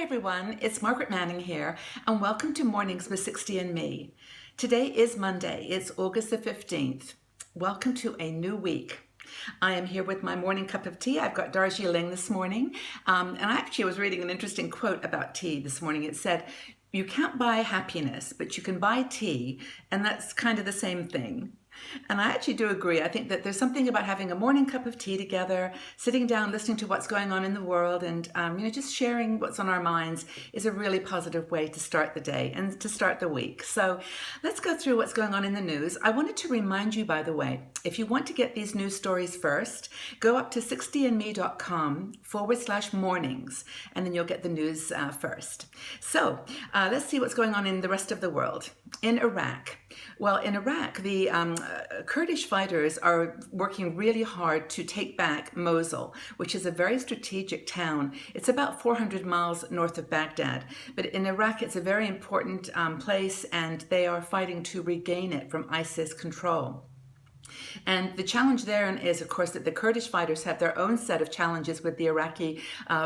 Hi everyone, it's Margaret Manning here, and welcome to Mornings with 60 and Me. Today is Monday, it's August the 15th. Welcome to a new week. I am here with my morning cup of tea. I've got Darjeeling this morning, and I actually was reading an interesting quote about tea this morning. It said, "You can't buy happiness, but you can buy tea," and that's kind of the same thing. And I actually do agree. I think that there's something about having a morning cup of tea together, sitting down, listening to what's going on in the world, and just sharing what's on our minds is a really positive way to start the day and to start the week. So let's go through what's going on in the news. I wanted to remind you, by the way, if you want to get these news stories first, go up to 60andme.com/mornings, and then you'll get the news first. So let's see what's going on in the rest of the world. In Iraq. Well, in Iraq, the Kurdish fighters are working really hard to take back Mosul, which is a very strategic town. It's about 400 miles north of Baghdad. But in Iraq, it's a very important place, and they are fighting to regain it from ISIS control. And the challenge there is, of course, that the Kurdish fighters have their own set of challenges with the Iraqi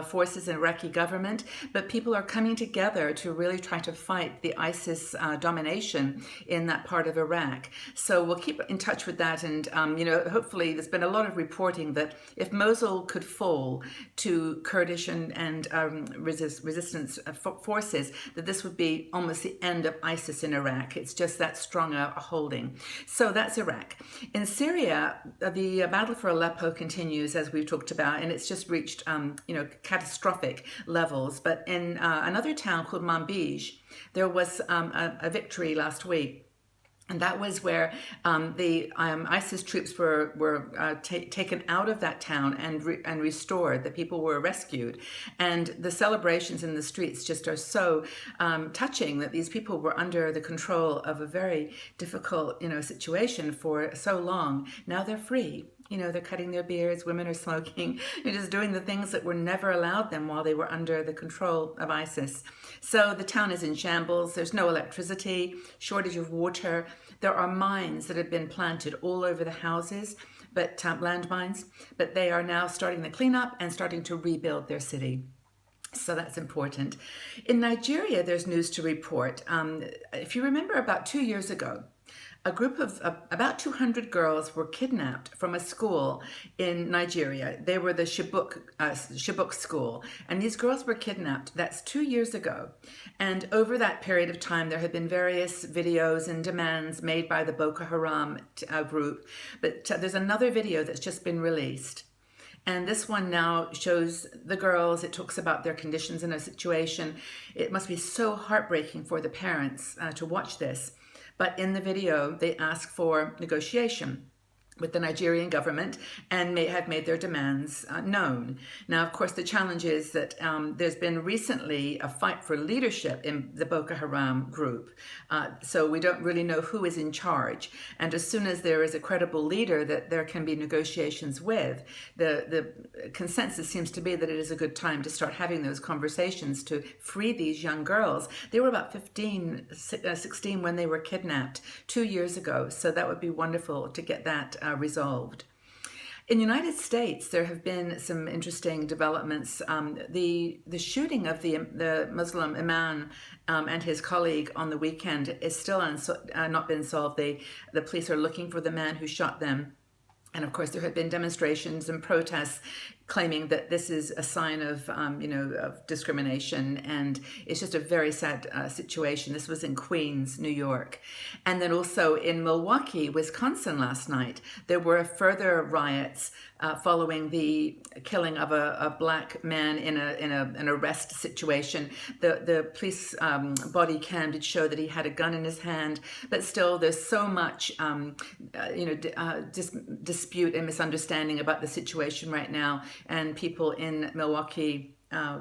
forces and Iraqi government, but people are coming together to really try to fight the ISIS domination in that part of Iraq. So we'll keep in touch with that, and hopefully there's been a lot of reporting that if Mosul could fall to Kurdish and resistance forces, that this would be almost the end of ISIS in Iraq. It's just that strong a holding. So that's Iraq. In Syria, the battle for Aleppo continues, as we've talked about, and it's just reached, catastrophic levels. But in another town called Manbij, there was a victory last week. And that was where the ISIS troops were taken out of that town and restored. The people were rescued. And the celebrations in the streets just are so touching, that these people were under the control of a very difficult, situation for so long. Now they're free. They're cutting their beards, women are smoking, just doing the things that were never allowed them while they were under the control of ISIS. So the town is in shambles. There's no electricity, shortage of water. There are mines that have been planted all over the houses, but landmines, but they are now starting the cleanup and starting to rebuild their city. So that's important. In Nigeria, there's news to report. If you remember, about 2 years ago, a group of about 200 girls were kidnapped from a school in Nigeria. They were the Chibok school, and these girls were kidnapped. That's 2 years ago. And over that period of time, there have been various videos and demands made by the Boko Haram group. But there's another video that's just been released. And this one now shows the girls. It talks about their conditions and their situation. It must be so heartbreaking for the parents to watch this. But in the video, they ask for negotiation with the Nigerian government and have made their demands known. Now, of course, the challenge is that there's been recently a fight for leadership in the Boko Haram group. So we don't really know who is in charge. And as soon as there is a credible leader that there can be negotiations with, the consensus seems to be that it is a good time to start having those conversations to free these young girls. They were about 16 when they were kidnapped 2 years ago. So that would be wonderful to get that resolved. In the United States, there have been some interesting developments. The shooting of the Muslim imam and his colleague on the weekend is still not been solved. The police are looking for the man who shot them. And of course, there have been demonstrations and protests claiming that this is a sign of discrimination, and it's just a very sad situation. This was in Queens, New York. And then also in Milwaukee, Wisconsin last night, there were further riots following the killing of a black man in an arrest situation. The police body cam did show that he had a gun in his hand, but still there's so much dispute and misunderstanding about the situation right now. And people in Milwaukee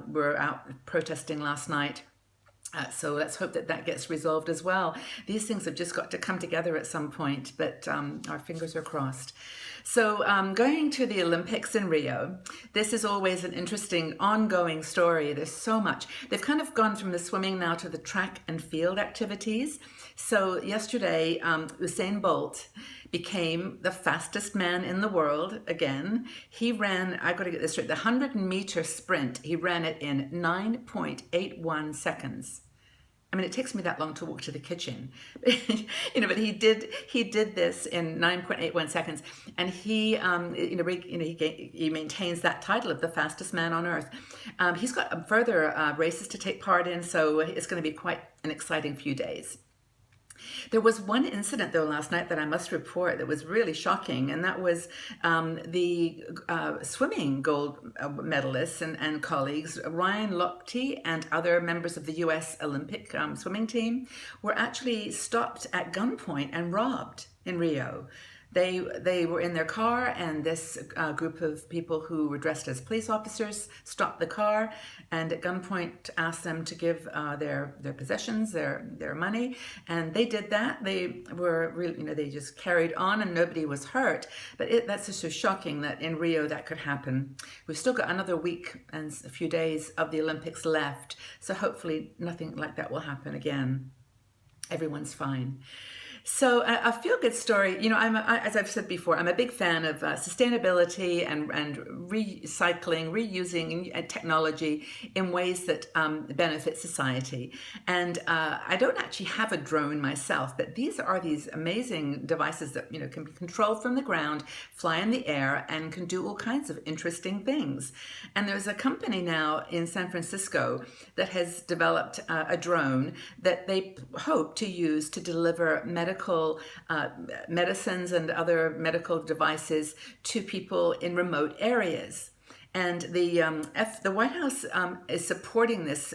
were out protesting last night. So let's hope that gets resolved as well. These things have just got to come together at some point, but our fingers are crossed. So going to the Olympics in Rio, this is always an interesting ongoing story. There's so much. They've kind of gone from the swimming now to the track and field activities. So yesterday, Usain Bolt became the fastest man in the world again. He ran, I got to get this straight, the 100-meter sprint, he ran it in 9.81 seconds. I mean, it takes me that long to walk to the kitchen, but he did this in 9.81 seconds, and he maintains that title of the fastest man on earth. He's got further races to take part in, so it's going to be quite an exciting few days. There was one incident, though, last night that I must report that was really shocking, and that was the swimming gold medalists and colleagues, Ryan Lochte and other members of the U.S. Olympic swimming team, were actually stopped at gunpoint and robbed in Rio. They were in their car, and this group of people who were dressed as police officers stopped the car and at gunpoint asked them to give their possessions, their money, and they did that. They were really, they just carried on and nobody was hurt. But that's just so shocking that in Rio that could happen. We've still got another week and a few days of the Olympics left, so hopefully nothing like that will happen again. Everyone's fine. So a feel-good story, as I've said before, I'm a big fan of sustainability and recycling, reusing technology in ways that benefit society. And I don't actually have a drone myself, but these amazing devices that can be controlled from the ground, fly in the air, and can do all kinds of interesting things. And there's a company now in San Francisco that has developed a drone that they hope to use to deliver medicines and other medical devices to people in remote areas. And the White House is supporting this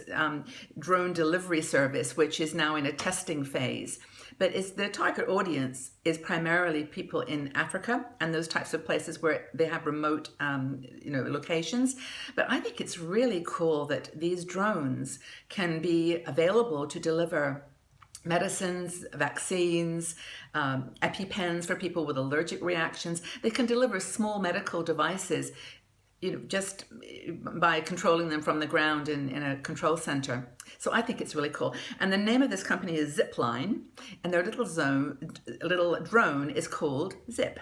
drone delivery service, which is now in a testing phase. But the target audience is primarily people in Africa and those types of places where they have remote, locations. But I think it's really cool that these drones can be available to deliver medicines, vaccines, EpiPens for people with allergic reactions. They can deliver small medical devices, just by controlling them from the ground in a control center. So I think it's really cool. And the name of this company is Zipline, and their little drone is called Zip.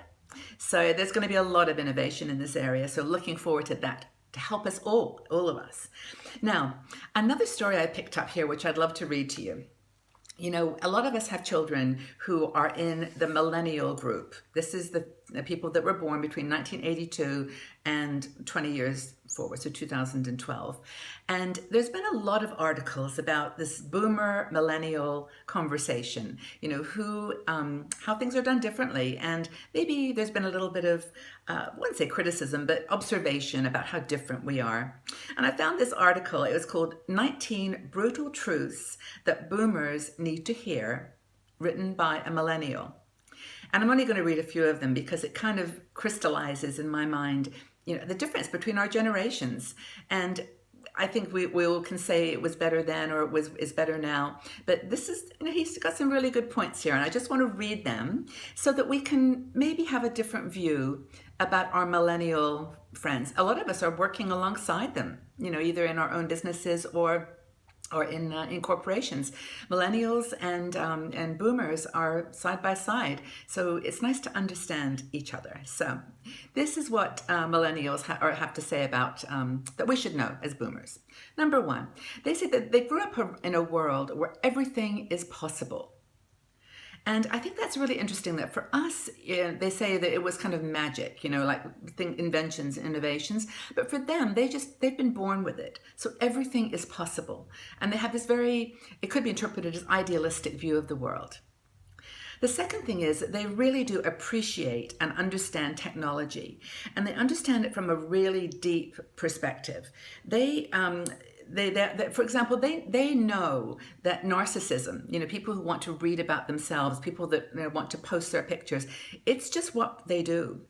So there's going to be a lot of innovation in this area. So looking forward to that to help us all of us. Now, another story I picked up here, which I'd love to read to you. A lot of us have children who are in the millennial group. This is the people that were born between 1982 and 20 years forward, so 2012. And there's been a lot of articles about this boomer millennial conversation, how things are done differently. And maybe there's been a little bit of, I wouldn't say criticism, but observation about how different we are. And I found this article. It was called 19 Brutal Truths That Boomers Need to Hear, written by a millennial. And I'm only going to read a few of them because it kind of crystallizes in my mind, the difference between our generations. And I think we all can say it was better then or is better now. But this is, he's got some really good points here. And I just want to read them so that we can maybe have a different view about our millennial friends. A lot of us are working alongside them, either in our own businesses or in corporations. Millennials and boomers are side by side, so it's nice to understand each other. So this is what millennials have to say about that we should know as boomers. Number one, they say that they grew up in a world where everything is possible. And I think that's really interesting that for us, they say that it was kind of magic, like inventions, innovations. But for them, they've been born with it. So everything is possible. And they have this it could be interpreted as idealistic view of the world. The second thing is that they really do appreciate and understand technology. And they understand it from a really deep perspective. For example, they know that narcissism, people who want to read about themselves, people that want to post their pictures, it's just what they do.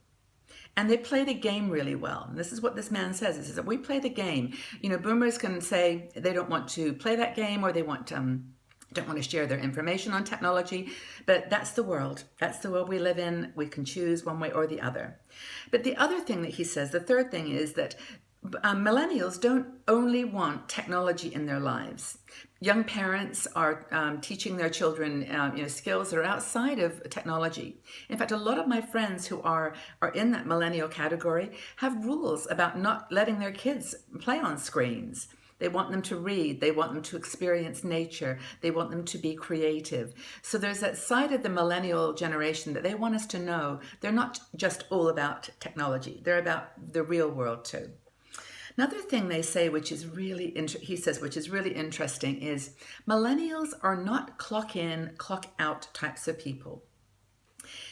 And they play the game really well. And this is what this man says. He says that we play the game. Boomers can say they don't want to play that game or they don't want to share their information on technology, but that's the world. That's the world we live in. We can choose one way or the other. But the other thing that he says, the third thing is that Millennials don't only want technology in their lives. Young parents are teaching their children, skills that are outside of technology. In fact, a lot of my friends who are in that millennial category have rules about not letting their kids play on screens. They want them to read. They want them to experience nature. They want them to be creative. So there's that side of the millennial generation that they want us to know they're not just all about technology. They're about the real world too. Another thing they say, which is really he says, which is really interesting, is millennials are not clock in, clock out types of people.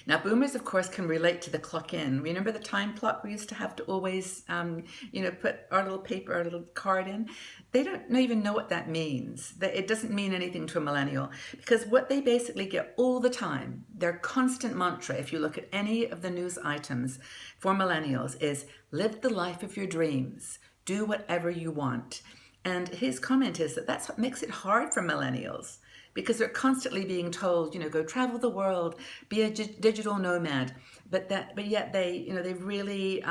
Now, boomers, of course, can relate to the clock in. Remember the time clock we used to have to always, put our little paper, our little card in? They don't even know what that means. It doesn't mean anything to a millennial because what they basically get all the time, their constant mantra, if you look at any of the news items for millennials, is live the life of your dreams. Do whatever you want. And his comment is that that's what makes it hard for millennials because they're constantly being told, go travel the world, be a digital nomad. But yet they really,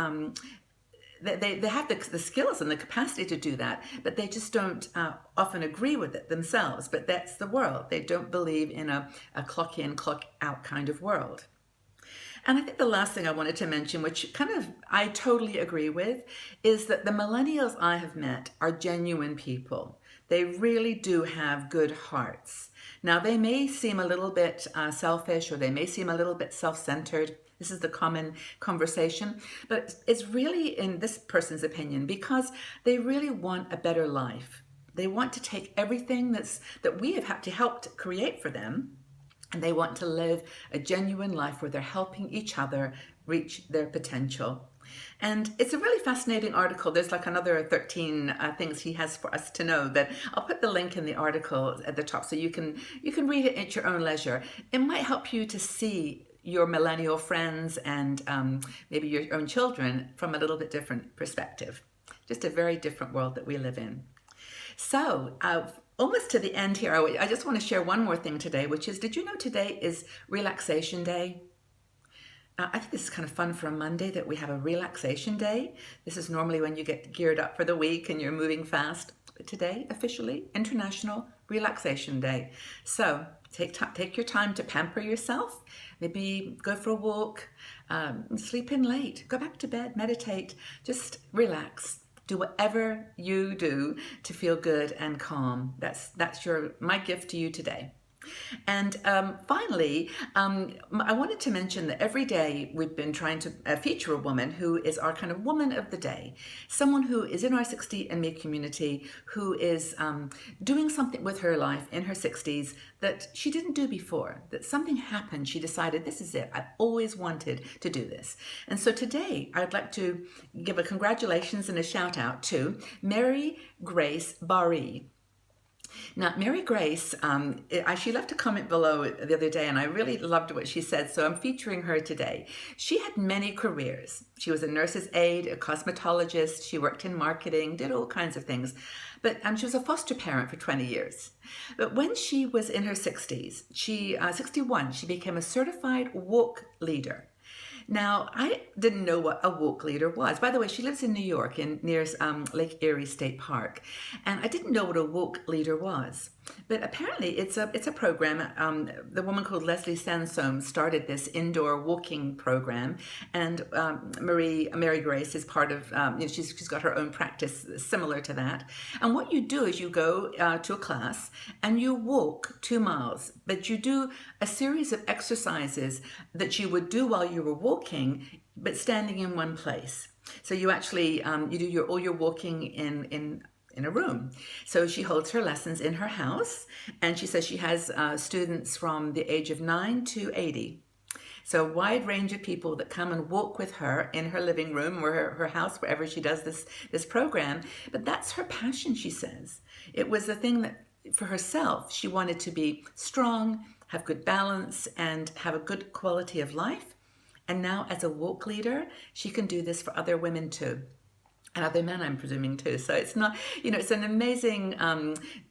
they have the skills and the capacity to do that, but they just don't often agree with it themselves. But that's the world. They don't believe in a clock in, clock out kind of world. And I think the last thing I wanted to mention, which kind of I totally agree with, is that the millennials I have met are genuine people. They really do have good hearts. Now, they may seem a little bit selfish or they may seem a little bit self-centered. This is the common conversation, but it's really, in this person's opinion, because they really want a better life. They want to take everything that we have had to help to create for them, and they want to live a genuine life where they're helping each other reach their potential. And it's a really fascinating article. There's like another 13 things he has for us to know, but I'll put the link in the article at the top so you can read it at your own leisure. It might help you to see your millennial friends and maybe your own children from a little bit different perspective. Just a very different world that we live in. So, almost to the end here, I just want to share one more thing today, which is, did you know today is Relaxation Day? I think this is kind of fun for a Monday that we have a relaxation day. This is normally when you get geared up for the week and you're moving fast. But today, officially, International Relaxation Day. So take your time to pamper yourself. Maybe go for a walk, sleep in late, go back to bed, meditate, just relax. Do whatever you do to feel good and calm. That's my gift to you today. And finally, I wanted to mention that every day we've been trying to feature a woman who is our kind of woman of the day, someone who is in our 60 and me community, who is doing something with her life in her 60s that she didn't do before, that something happened. She decided, this is it. I've always wanted to do this. And so today I'd like to give a congratulations and a shout out to Mary Grace Barry. Now, Mary Grace, she left a comment below the other day, and I really loved what she said, so I'm featuring her today. She had many careers. She was a nurse's aide, a cosmetologist, she worked in marketing, did all kinds of things, but she was a foster parent for 20 years. But when she was in her 60s, 61, she became a certified walk leader. Now, I didn't know what a walk leader was. By the way, she lives in New York, near Lake Erie State Park, and I didn't know what a walk leader was. But apparently, it's a program. The woman called Leslie Sansome started this indoor walking program, and Mary Grace is part of. She's got her own practice similar to that. And what you do is you go to a class and you walk 2 miles, but you do a series of exercises that you would do while you were walking, but standing in one place. So you actually you do all your walking in a room. So she holds her lessons in her house, and she says she has students from the age of 9 to 80. So a wide range of people that come and walk with her in her living room or her house, wherever she does this program. But that's her passion, she says. It was the thing that, for herself, she wanted to be strong, have good balance, and have a good quality of life. And now as a walk leader, she can do this for other women too. and other men, I'm presuming too. So it's not, it's an amazing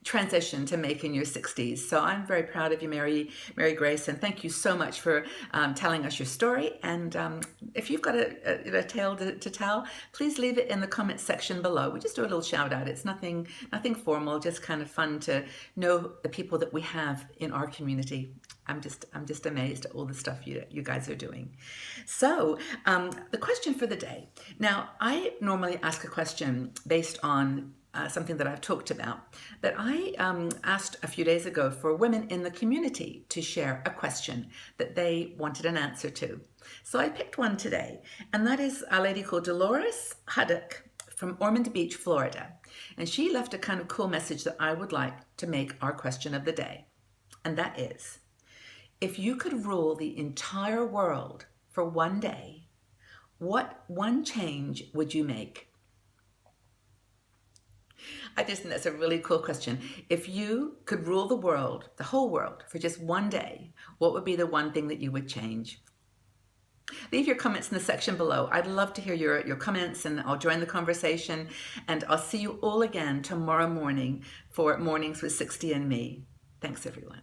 transition to make in your 60s. So I'm very proud of you, Mary Grace, and thank you so much for telling us your story. And if you've got a tale to tell, please leave it in the comments section below. We just do a little shout out. It's nothing formal, just kind of fun to know the people that we have in our community. I'm just amazed at all the stuff you guys are doing. So the question for the day. Now, I normally ask a question based on something that I've talked about, but I asked a few days ago for women in the community to share a question that they wanted an answer to. So I picked one today, and that is a lady called Dolores Huddock from Ormond Beach, Florida. And she left a kind of cool message that I would like to make our question of the day. And that is, if you could rule the entire world for one day, what one change would you make? I just think that's a really cool question. If you could rule the world, the whole world, for just one day, what would be the one thing that you would change? Leave your comments in the section below. I'd love to hear your comments, and I'll join the conversation. And I'll see you all again tomorrow morning for Mornings with 60 and Me. Thanks, everyone.